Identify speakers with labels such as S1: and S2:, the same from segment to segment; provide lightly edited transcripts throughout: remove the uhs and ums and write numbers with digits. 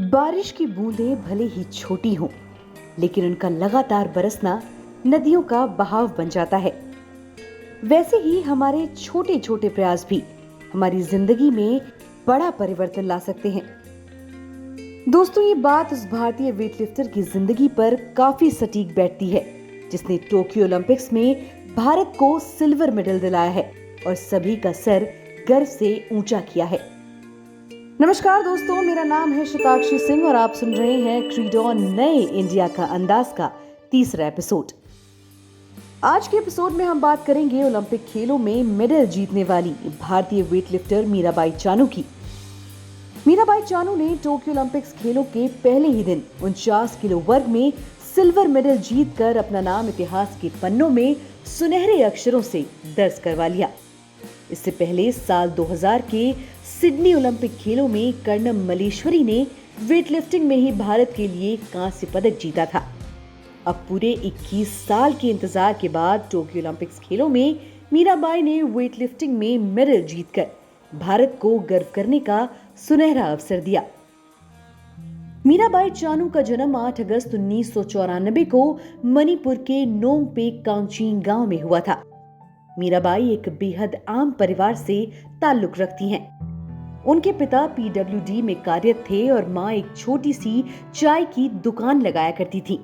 S1: बारिश की बूंदें भले ही छोटी हों, लेकिन उनका लगातार बरसना नदियों का बहाव बन जाता है। वैसे ही हमारे छोटे छोटे प्रयास भी हमारी जिंदगी में बड़ा परिवर्तन ला सकते हैं। दोस्तों, ये बात उस भारतीय वेटलिफ्टर की जिंदगी पर काफी सटीक बैठती है जिसने टोक्यो ओलंपिक्स में भारत को सिल्वर मेडल दिलाया है और सभी का सर गर्व से ऊंचा किया है। नमस्कार दोस्तों, मेरा नाम है शताक्षी सिंह और आप सुन रहे हैं क्रीडॉन नए इंडिया का अंदाज का तीसरा एपिसोड। आज के एपिसोड में हम बात करेंगे ओलंपिक खेलों में मेडल जीतने वाली भारतीय वेटलिफ्टर मीराबाई चानू की। मीराबाई चानू ने टोक्यो ओलंपिक्स खेलों के पहले ही दिन 49 किलो वर्ग में सिल्वर मेडल जीतकर अपना नाम इतिहास के पन्नों में सुनहरे अक्षरों से दर्ज करवा लिया। इससे पहले साल 2000 के सिडनी ओलंपिक खेलों में कर्णम मल्लेश्वरी ने वेटलिफ्टिंग में ही भारत के लिए कांस्य पदक जीता था। अब पूरे 21 साल के इंतजार के बाद टोक्यो ओलंपिक्स खेलों में मीराबाई ने वेटलिफ्टिंग में मेडल जीतकर भारत को गर्व करने का सुनहरा अवसर दिया। मीराबाई चानू का जन्म 8 अगस्त 1994 को मणिपुर के नोंगपे कांगचिंग गांव में हुआ था। मीराबाई एक बेहद आम परिवार से ताल्लुक रखती हैं। उनके पिता पीडब्ल्यूडी में कार्यरत थे और मां एक छोटी सी चाय की दुकान लगाया करती थी।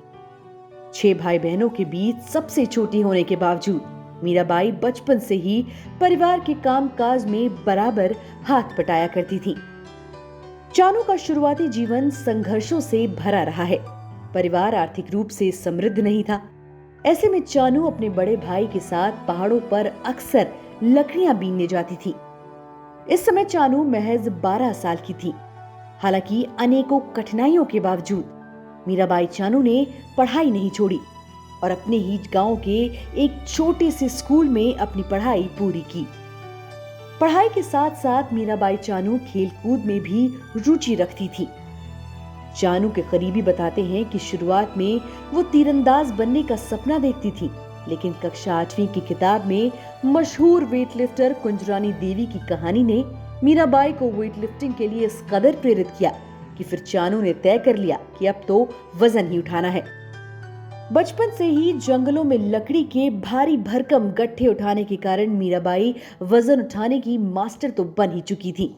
S1: 6 भाई बहनों के बीच सबसे छोटी होने के बावजूद मीराबाई बचपन से ही परिवार के कामकाज में बराबर हाथ बटाया करती थी। चानू का शुरुआती जीवन संघर्षों से भरा रहा है। परिवार आर्थिक रूप से समृद्ध नहीं था। ऐसे में चानू अपने बड़े भाई के साथ पहाड़ों पर अक्सर लकड़ियां बीनने जाती थी। इस समय चानू महज 12 साल की थी। हालांकि अनेकों कठिनाइयों के बावजूद मीराबाई चानू ने पढ़ाई नहीं छोड़ी और अपने ही गांव के एक छोटे से स्कूल में अपनी पढ़ाई पूरी की। पढ़ाई के साथ साथ मीराबाई चानू खेलकूद में भी रुचि रखती थी। चानू के करीबी बताते हैं कि शुरुआत में वो तीरंदाज बनने का सपना देखती थी, लेकिन कक्षा 8वीं की किताब में मशहूर वेटलिफ्टर कुंजरानी देवी की कहानी ने मीराबाई को वेटलिफ्टिंग के लिए इस कदर प्रेरित किया कि फिर चानू ने तय कर लिया कि अब तो वजन ही उठाना है। बचपन से ही जंगलों में लकड़ी के भारी भरकम गट्ठे उठाने के कारण मीराबाई वजन उठाने की मास्टर तो बन ही चुकी थी।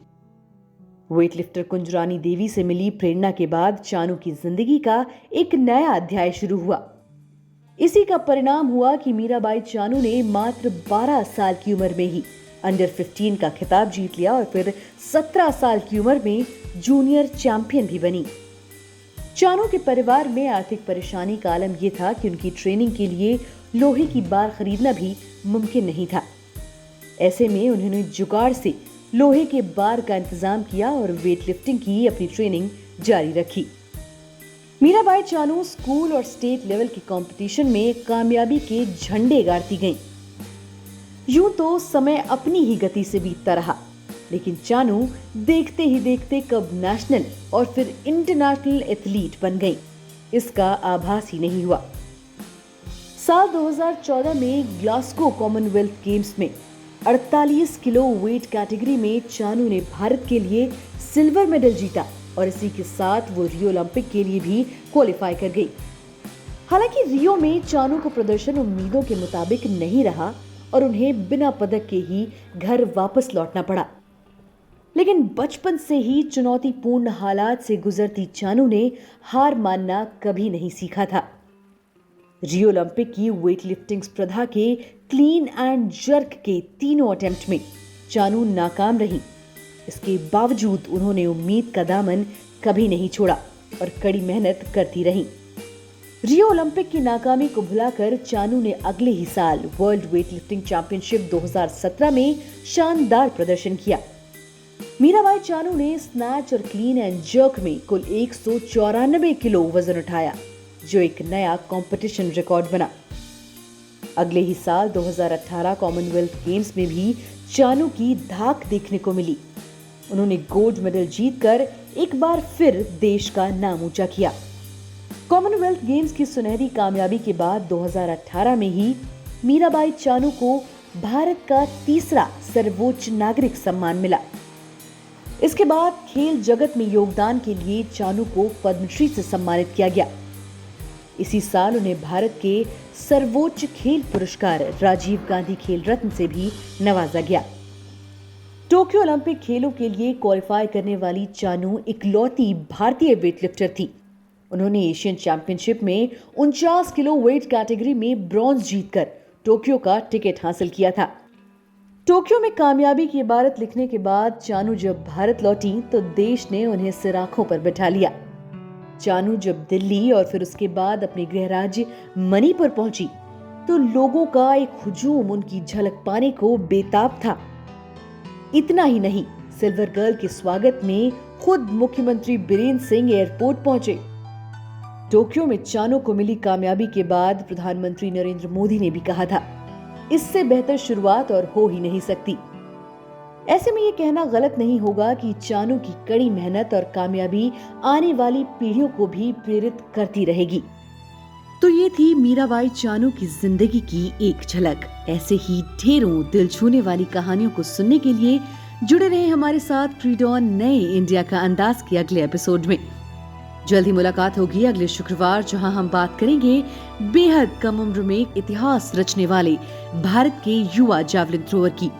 S1: वेटलिफ्टर कुंजरानी देवी से मिली प्रेरणा के बाद चानू की जिंदगी का एक नया अध्याय शुरू हुआ। इसी का परिणाम हुआ कि मीराबाई चानू ने मात्र 12 साल की उम्र में ही अंडर 15 का खिताब जीत लिया और फिर 17 साल की उम्र में जूनियर चैंपियन भी बनी। चानू के परिवार में आर्थिक परेशानी का आलम यह था कि उनकी ट्रेनिंग के लिए लोहे की बार खरीदना भी मुमकिन नहीं था। ऐसे में उन्होंने जुगाड़ से लोहे के बार का इंतजाम किया और वेटलिफ्टिंग की अपनी ट्रेनिंग जारी रखी। मीराबाई चानू स्कूल और स्टेट लेवल के कंपटीशन में कामयाबी के झंडे गाड़ती गईं। यूं तो समय अपनी ही गति से बीतता रहा, लेकिन चानू देखते ही देखते कब नेशनल और फिर इंटरनेशनल एथलीट बन गईं, इसका आभास ही नहीं हुआ। साल 2014 में ग्लासगो कॉमनवेल्थ गेम्स में 48 किलो वेट कैटेगरी में चानू ने भारत के लिए सिल्वर मेडल जीता और इसी के साथ वो रियो ओलंपिक के लिए भी क्वालिफाई कर गई। हालांकि रियो में चानू का प्रदर्शन उम्मीदों के मुताबिक नहीं रहा और उन्हें बिना पदक के ही घर वापस लौटना पड़ा। लेकिन बचपन से ही चुनौतीपूर्ण हालात से गुजरती चानू ने हार मानना कभी नहीं सीखा था। रियो ओलंपिक की वेटलिफ्टिंग स्पर्धा के क्लीन एंड जर्क के तीनों अटेम्प्ट में चानू नाकाम रही। इसके बावजूद उन्होंने उम्मीद का दामन कभी नहीं छोड़ा और कड़ी मेहनत करती रहीं। रियो ओलंपिक की नाकामी को भुलाकर चानू ने अगले ही साल वर्ल्ड वेटलिफ्टिंग चैंपियनशिप 2017 में शानदार प्रदर्शन किया। मीराबाई चानू ने स्नैच और क्लीन एंड जर्क में कुल 194 किलो वजन उठाया, जो एक नया कंपटीशन रिकॉर्ड बना। अगले ही साल 2018 कॉमनवेल्थ गेम्स में भी चानू की धाक देखने को मिली। उन्होंने गोल्ड मेडल जीतकर एक बार फिर देश का नाम ऊंचा किया। कॉमनवेल्थ गेम्स की सुनहरी कामयाबी के बाद 2018 में ही मीराबाई चानू को भारत का तीसरा सर्वोच्च नागरिक सम्मान मिला। इसके बाद खेल जगत में योगदान के लिए चानू को पद्मश्री से सम्मानित किया गया। इसी साल उन्हें भारत के सर्वोच्च खेल पुरस्कार राजीव गांधी खेल रत्न से भी नवाजा गया। टोक्यो ओलंपिक खेलों के लिए क्वालिफाई करने वाली चानू इकलौती भारतीय वेटलिफ्टर थी। उन्होंने एशियन चैंपियनशिप में 49 किलो वेट कैटेगरी में ब्रॉन्ज जीतकर टोक्यो का टिकट हासिल किया था। टोक्यो में कामयाबी की इबारत लिखने के बाद चानू जब भारत लौटी तो देश ने उन्हें सिराखों पर बिठा लिया। चानू जब दिल्ली और फिर उसके बाद अपने गृह राज्य मणिपुर पहुंची तो लोगों का एक हुजूम उनकी झलक पाने को बेताब था। इतना ही नहीं, सिल्वर गर्ल के स्वागत में खुद मुख्यमंत्री बीरेंद्र सिंह एयरपोर्ट पहुंचे। टोक्यो में चानू को मिली कामयाबी के बाद प्रधानमंत्री नरेंद्र मोदी ने भी कहा था, इससे बेहतर शुरुआत और हो ही नहीं सकती। ऐसे में ये कहना गलत नहीं होगा कि चानू की कड़ी मेहनत और कामयाबी आने वाली पीढ़ियों को भी प्रेरित करती रहेगी। तो ये थी मीराबाई चानू की जिंदगी की एक झलक। ऐसे ही ढेरों दिल छूने वाली कहानियों को सुनने के लिए जुड़े रहे हमारे साथ रीड ऑन नए इंडिया का अंदाज के अगले एपिसोड में। जल्दी मुलाकात होगी अगले शुक्रवार, जहां हम बात करेंगे बेहद कम उम्र में इतिहास रचने वाले भारत के युवा जैवलिन थ्रोअर की।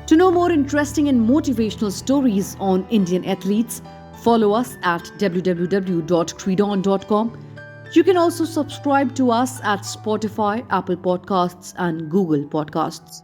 S1: To know more interesting and motivational stories on Indian athletes, follow us at www.creedon.com. You can also subscribe to us at Spotify, Apple Podcasts, and Google Podcasts.